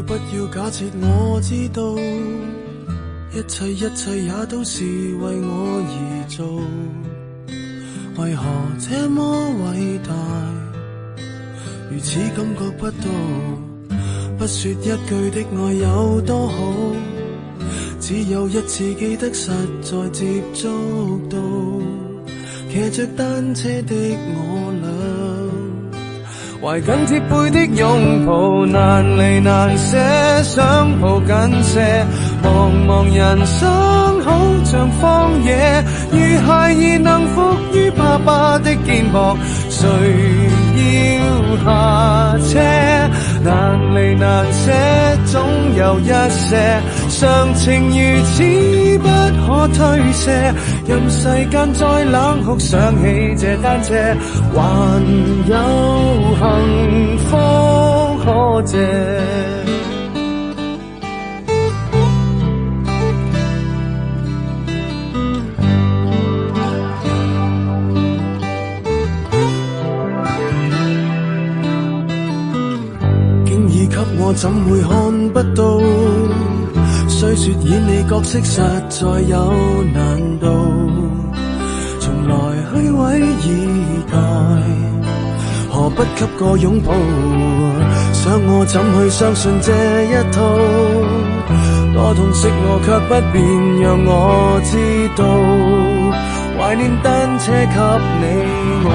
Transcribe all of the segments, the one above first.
不要假設我知道，一切也都是為我而做，為何這麼偉大，如此感覺不到，不說一句的愛有多好，只有一次記得實在接觸到，騎着單車的我倆，懷緊貼背的擁抱，難離難捨，想抱緊些，茫茫人生好像荒野，如孩兒能伏於爸爸的肩膊，誰要下車？難離難捨，總有一些常情如此不可推卸，任世間再冷酷，想起這單車，還有幸福可借。我怎會看不到？雖說演你角色實在有難度，從來虛偽以待，何不給個擁抱？想我怎去相信這一套？多痛惜我卻不便讓我知道，懷念單車給你我。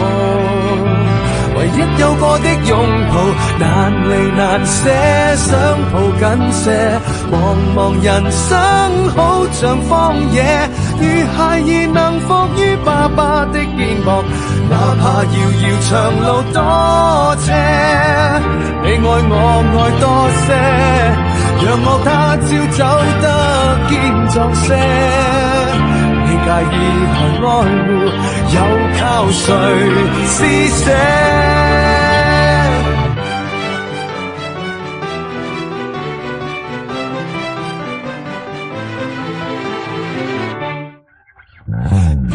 唯一有過的擁抱，難離難捨，想抱緊些，茫茫人生好像荒野，如孩兒能伏於爸爸的肩膊，哪怕遙遙長路多斜，你愛我愛多些，讓我他朝走得堅壯些，介意和愛護，又靠誰施捨？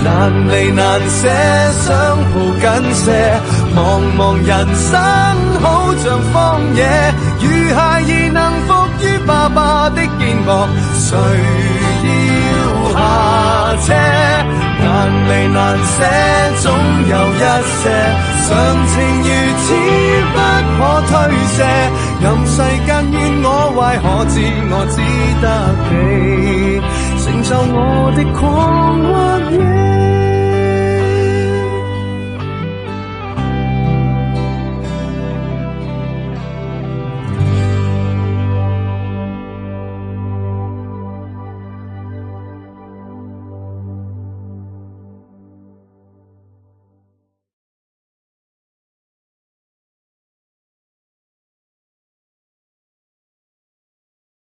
難離難捨，想抱緊些，茫茫人生好像荒野，如孩兒能伏於爸爸的肩膊，誰要下車？難離難捨，總有一些常情如此不可推卸，任世間怨我壞，可知我只得你承受我的狂